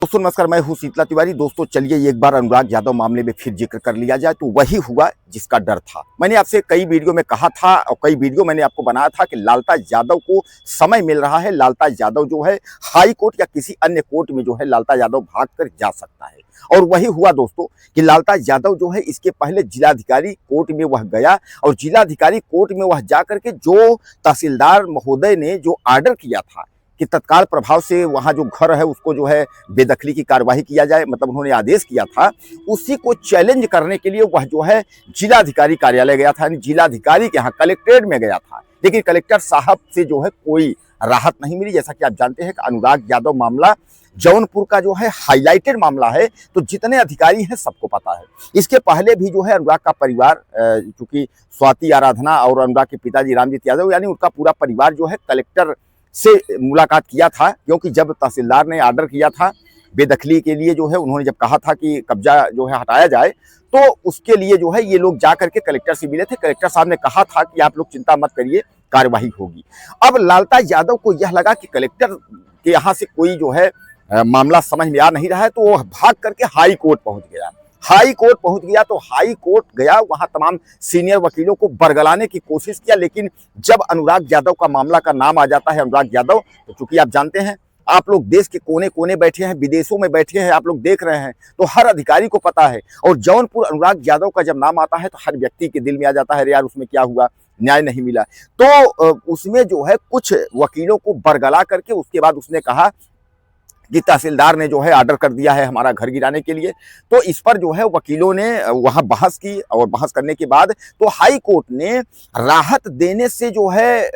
दोस्तों नमस्कार, मैं हूं शीतला तिवारी। दोस्तों चलिए एक बार अनुराग यादव मामले में फिर जिक्र कर लिया जाए। तो वही हुआ जिसका डर था। मैंने आपसे कई वीडियो में कहा था और कई वीडियो मैंने आपको बनाया था कि लालताज यादव को समय मिल रहा है। लालताज यादव जो है हाई कोर्ट या किसी अन्य कोर्ट में जो है लालताज यादव भाग कर जा सकता है। और वही हुआ दोस्तों कि लालताज यादव जो है इसके पहले जिलाधिकारी कोर्ट में वह गया और जिलाधिकारी कोर्ट में वह जाकर के जो तहसीलदार महोदय ने जो ऑर्डर किया था कि तत्काल प्रभाव से वहां जो घर है उसको जो है बेदखली की कार्यवाही किया जाए, मतलब उन्होंने आदेश किया था, उसी को चैलेंज करने के लिए वह जो है जिलाधिकारी कार्यालय गया था, जिलाधिकारी के यहाँ कलेक्ट्रेट में गया था। लेकिन कलेक्टर साहब से जो है कोई राहत नहीं मिली। जैसा कि आप जानते हैं कि अनुराग यादव मामला जौनपुर का जो है हाईलाइटेड मामला है, तो जितने अधिकारी हैं सबको पता है। इसके पहले भी जो है अनुराग का परिवार, चूंकि स्वाति आराधना और अनुराग के पिताजी रामजीत यादव यानी उनका पूरा परिवार जो है कलेक्टर से मुलाकात किया था, क्योंकि जब तहसीलदार ने ऑर्डर किया था बेदखली के लिए, जो है उन्होंने जब कहा था कि कब्जा जो है हटाया जाए, तो उसके लिए जो है ये लोग जा करके कलेक्टर से मिले थे। कलेक्टर साहब ने कहा था कि आप लोग चिंता मत करिए, कार्यवाही होगी। अब लालताज यादव को यह लगा कि कलेक्टर के यहाँ से कोई जो है मामला समझ में आ नहीं रहा है, तो वह भाग करके हाई कोर्ट पहुंच गया। हाई कोर्ट पहुंच गया तो हाई कोर्ट गया, वहां तमाम सीनियर वकीलों को बरगलाने की कोशिश किया। लेकिन जब अनुराग यादव का मामला का नाम आ जाता है, अनुराग यादव, तो चूंकि आप जानते हैं, आप लोग देश के कोने कोने बैठे हैं, विदेशों में बैठे हैं, आप लोग देख रहे हैं, तो हर अधिकारी को पता है। और जौनपुर अनुराग यादव का जब नाम आता है तो हर व्यक्ति के दिल में आ जाता है, यार उसमें क्या हुआ, न्याय नहीं मिला। तो उसमें जो है कुछ वकीलों को बरगला करके उसके बाद उसने कहा कि तहसीलदार ने जो है ऑर्डर कर दिया है हमारा घर गिराने के लिए। तो इस पर जो है वकीलों ने वहां बहस की और बहस करने के बाद तो हाई कोर्ट ने राहत देने से जो है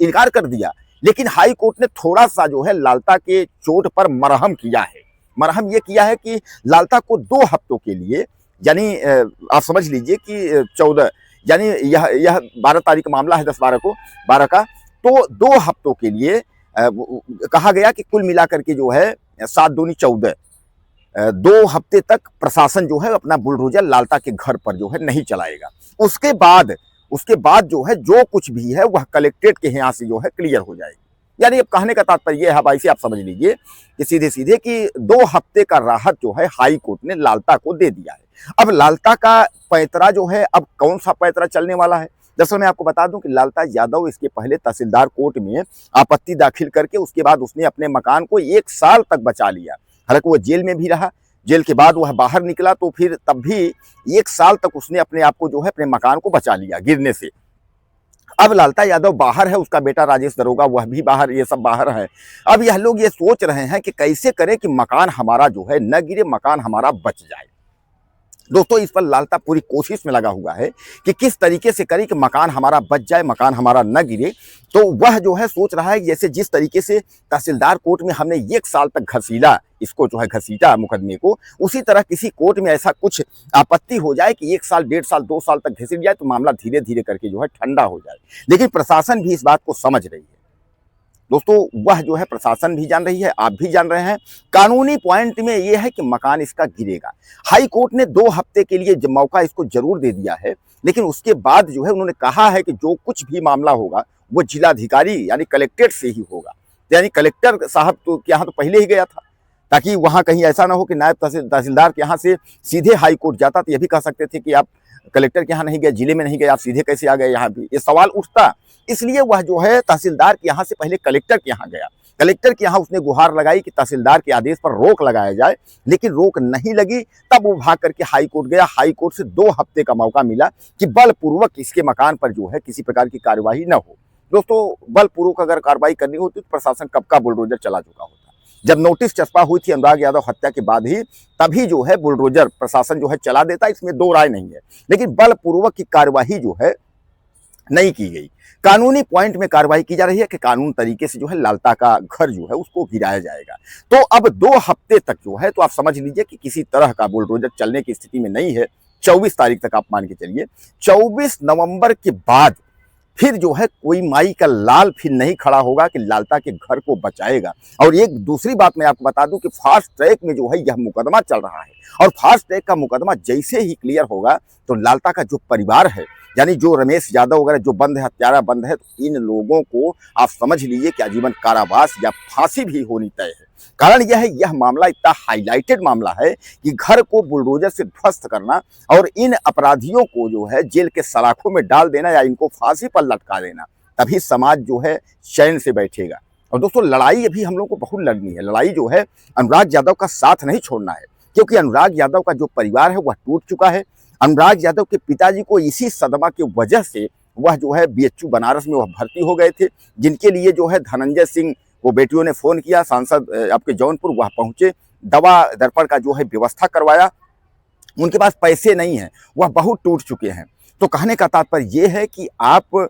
इनकार कर दिया। लेकिन हाई कोर्ट ने थोड़ा सा जो है लालता के चोट पर मरहम किया है। मरहम ये किया है कि लालता को 2 हफ्तों के लिए, यानी आप समझ लीजिए कि 14, यानी यह 12 तारीख का मामला है, 10-12 को 12 का, तो 2 हफ्तों के लिए कहा गया कि कुल मिलाकर के जो है 7 दूनी 14, 2 हफ्ते तक प्रशासन जो है अपना बुलडोजर लालता के घर पर जो है नहीं चलाएगा। उसके बाद जो है जो कुछ भी है वह कलेक्ट्रेट के यहाँ से जो है क्लियर हो जाएगी। यानी अब कहने का तात्पर्य है, भाई से आप समझ लीजिए कि सीधे सीधे कि 2 हफ्ते का राहत जो है हाई कोर्ट ने लालता को दे दिया है। अब लालता का पैतरा जो है, अब कौन सा पैतरा चलने वाला है। दरअसल मैं आपको बता दूं कि लालताज यादव इसके पहले तहसीलदार कोर्ट में आपत्ति दाखिल करके उसके बाद उसने अपने मकान को 1 साल तक बचा लिया। हालांकि वो जेल में भी रहा, जेल के बाद वह बाहर निकला तो फिर तब भी 1 साल तक उसने अपने आप को जो है अपने मकान को बचा लिया गिरने से। अब लालताज यादव बाहर है, उसका बेटा राजेश दरोगा वह भी बाहर, ये सब बाहर है। अब यह लोग ये सोच रहे हैं कि कैसे करें कि मकान हमारा जो है न गिरे, मकान हमारा बच जाए। दोस्तों इस पर लालता पूरी कोशिश में लगा हुआ है कि किस तरीके से करें कि मकान हमारा बच जाए, मकान हमारा न गिरे। तो वह जो है सोच रहा है जैसे जिस तरीके से तहसीलदार कोर्ट में हमने 1 साल तक घसीटा, इसको जो है घसीटा मुकदमे को, उसी तरह किसी कोर्ट में ऐसा कुछ आपत्ति हो जाए कि 1 साल, 1.5 साल, 2 साल तक घसीट जाए, तो मामला धीरे धीरे करके जो है ठंडा हो जाए। लेकिन प्रशासन भी इस बात को समझ रही है दोस्तों, वह जो है प्रशासन भी जान रही है, आप भी जान रहे हैं। कानूनी पॉइंट में यह है कि मकान इसका गिरेगा। हाई कोर्ट ने 2 हफ्ते के लिए मौका इसको जरूर दे दिया है, लेकिन उसके बाद जो है उन्होंने कहा है कि जो कुछ भी मामला होगा वो जिलाधिकारी यानी कलेक्ट्रेट से ही होगा। यानी कलेक्टर साहब तो के यहाँ तो पहले ही गया था, ताकि वहां कहीं ऐसा ना हो कि नायब तहसीलदार के यहाँ से सीधे हाई कोर्ट जाता, तो ये भी कह सकते थे कि आप कलेक्टर के यहाँ नहीं गए, जिले में नहीं गए, आप सीधे कैसे आ गए यहाँ भी, ये सवाल उठता। इसलिए वह जो है तहसीलदार के यहाँ से पहले कलेक्टर के यहाँ गया। कलेक्टर के यहाँ उसने गुहार लगाई कि तहसीलदार के आदेश पर रोक लगाया जाए, लेकिन रोक नहीं लगी। तब वो भाग करके हाई कोर्ट गया। हाई कोर्ट से 2 हफ्ते का मौका मिला कि बलपूर्वक इसके मकान पर जो है किसी प्रकार की कार्यवाही न हो। दोस्तों बलपूर्वक अगर कार्रवाई करनी होती तो प्रशासन कब का बुलडोजर चला चुका होता। जब नोटिस चस्पा हुई थी अनुराग यादव हत्या के बाद ही, तभी जो है बुलडोजर प्रशासन जो है चला देता, इसमें 2 राय नहीं है। लेकिन बलपूर्वक की कार्यवाही जो है नहीं की गई। कानूनी पॉइंट में कार्रवाई की जा रही है कि कानून तरीके से जो है लालता का घर जो है उसको गिराया जाएगा। तो अब 2 हफ्ते तक जो है, तो आप समझ लीजिए कि किसी तरह का बुलडोजर चलने की स्थिति में नहीं है। 24 तारीख तक आप मान के चलिए, 24 नवंबर के बाद फिर जो है कोई माई का लाल फिर नहीं खड़ा होगा कि लालता के घर को बचाएगा। और एक दूसरी बात मैं आपको बता दूं कि फास्ट ट्रैक में जो है यह मुकदमा चल रहा है, और फास्ट ट्रैक का मुकदमा जैसे ही क्लियर होगा तो लालता का जो परिवार है, यानी जो रमेश यादव वगैरह जो बंद है, हत्यारा बंद है, तो इन लोगों को आप समझ लीजिए कि आजीवन कारावास या फांसी भी होनी तय है। कारण यह है, यह मामला इतना हाईलाइटेड मामला है कि घर को बुलडोजर से ध्वस्त करना और इन अपराधियों को जो है जेल के सलाखों में डाल देना या इनको फांसी पर लटका देना, तभी समाज जो है चैन से बैठेगा। और दोस्तों, लड़ाई अभी हम लोग को बहुत लड़नी है। लड़ाई जो है अनुराग यादव का साथ नहीं छोड़ना है, क्योंकि अनुराग यादव का जो परिवार है वह टूट चुका है। अनुराग यादव के पिताजी को इसी सदमा की वजह से वह जो है बीएचयू बनारस में वह भर्ती हो गए थे, जिनके लिए जो है धनंजय सिंह को बेटियों ने फोन किया, सांसद आपके जौनपुर, वह पहुंचे, दवा दर्पण का जो है व्यवस्था करवाया। उनके पास पैसे नहीं है, वह बहुत टूट चुके हैं। तो कहने का तात्पर्य यह है कि आप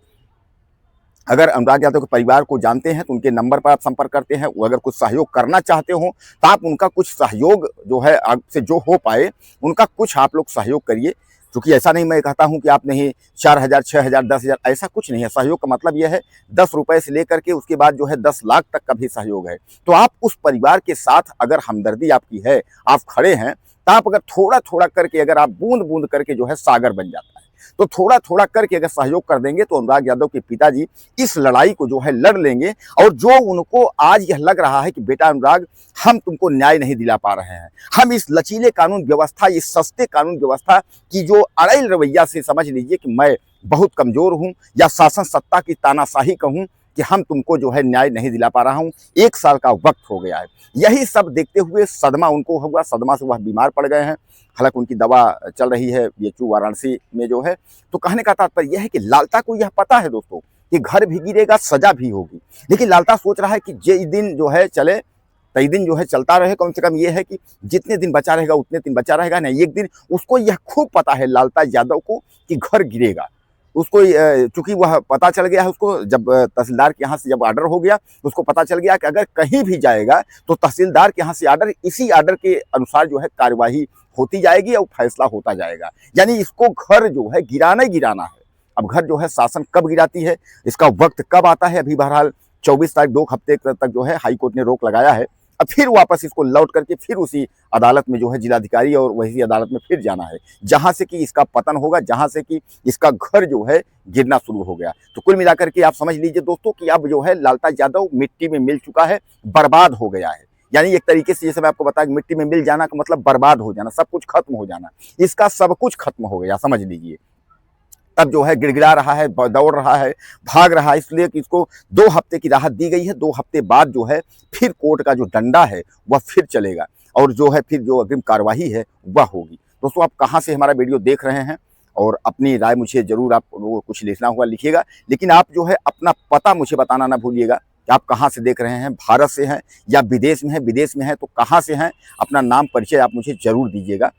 अगर अनुराग यादव के परिवार को जानते हैं तो उनके नंबर पर आप संपर्क करते हैं। वो अगर कुछ सहयोग करना चाहते हो तो आप उनका कुछ सहयोग जो है आपसे जो हो पाए उनका कुछ आप लोग सहयोग करिए। क्योंकि ऐसा नहीं मैं कहता हूं कि आप नहीं 4,000, 6,000, 10,000, ऐसा कुछ नहीं है। सहयोग का मतलब यह है 10 रुपए से लेकर के उसके बाद जो है 10 लाख तक का भी सहयोग है। तो आप उस परिवार के साथ अगर हमदर्दी आपकी है, आप खड़े हैं, तो आप अगर थोड़ा थोड़ा करके, अगर आप बूंद बूंद करके जो है सागर बन जाता है। तो थोड़ा थोड़ा करके अगर सहयोग कर देंगे तो अनुराग यादव के पिताजी इस लड़ाई को जो है लड़ लेंगे। और जो उनको आज यह लग रहा है कि बेटा अनुराग, हम तुमको न्याय नहीं दिला पा रहे हैं, हम इस लचीले कानून व्यवस्था, इस सस्ते कानून व्यवस्था की जो अड़ैल रवैया से समझ लीजिए कि मैं बहुत कमजोर हूं, या शासन सत्ता की तानाशाही कहूं कि हम तुमको जो है न्याय नहीं दिला पा रहा हूं, 1 साल का वक्त हो गया है। यही सब देखते हुए सदमा उनको हुआ, सदमा से वह बीमार पड़ गए हैं। हालांकि उनकी दवा चल रही है बीएचयू वाराणसी में जो है। तो कहने का तात्पर्य यह है कि लालता को यह पता है दोस्तों कि घर भी गिरेगा, सजा भी होगी, लेकिन लालता सोच रहा है कि ये दिन जो है चले, कई दिन जो है चलता रहे। कम से कम ये है कि जितने दिन बचा रहेगा उतने दिन बचा रहेगा, नहीं एक दिन उसको यह खूब पता है लालता यादव को कि घर गिरेगा। उसको चूंकि वह पता चल गया है, उसको जब तहसीलदार के यहाँ से जब ऑर्डर हो गया, उसको पता चल गया कि अगर कहीं भी जाएगा तो तहसीलदार के यहाँ से ऑर्डर, इसी ऑर्डर के अनुसार जो है कार्यवाही होती जाएगी और फैसला होता जाएगा। यानी इसको घर जो है गिराना ही गिराना है। अब घर जो है शासन कब गिराती है, इसका वक्त कब आता है, अभी बहरहाल 24 तारीख 2 हफ्ते तक जो है हाईकोर्ट ने रोक लगाया है। अब फिर वापस इसको लौट करके फिर उसी अदालत में जो है जिलाधिकारी और वही अदालत में फिर जाना है, जहां से कि इसका पतन होगा, जहां से कि इसका घर जो है गिरना शुरू हो गया। तो कुल मिलाकर के आप समझ लीजिए दोस्तों कि अब जो है लालता यादव मिट्टी में मिल चुका है, बर्बाद हो गया है। यानी एक तरीके से जैसे मैं आपको बताया, मिट्टी में मिल जाना का मतलब बर्बाद हो जाना, सब कुछ खत्म हो जाना। इसका सब कुछ खत्म हो गया, समझ लीजिए। तब जो है गिड़गिड़ा रहा है, दौड़ रहा है, भाग रहा है, इसलिए कि इसको 2 हफ्ते की राहत दी गई है। 2 हफ्ते बाद जो है फिर कोर्ट का जो डंडा है वह फिर चलेगा और जो है फिर जो अग्रिम कार्यवाही है वह होगी। दोस्तों, आप कहाँ से हमारा वीडियो देख रहे हैं और अपनी राय मुझे जरूर आप लोगों को कुछ लिखना हुआ लिखिएगा, लेकिन आप जो है अपना पता मुझे बताना ना भूलिएगा कि आप कहाँ से देख रहे हैं, भारत से हैं या विदेश में हैं। विदेश में हैं तो कहाँ से हैं, अपना नाम परिचय आप मुझे जरूर दीजिएगा।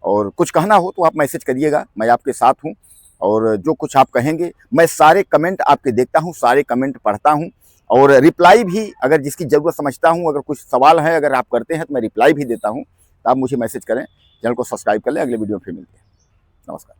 और कुछ कहना हो तो आप मैसेज करिएगा, मैं आपके साथ हूँ। और जो कुछ आप कहेंगे, मैं सारे कमेंट आपके देखता हूँ, सारे कमेंट पढ़ता हूँ और रिप्लाई भी अगर जिसकी ज़रूरत समझता हूँ, अगर कुछ सवाल है अगर आप करते हैं तो मैं रिप्लाई भी देता हूँ। तो आप मुझे मैसेज करें, चैनल को सब्सक्राइब कर लें। अगले वीडियो में फिर मिलते हैं। नमस्कार।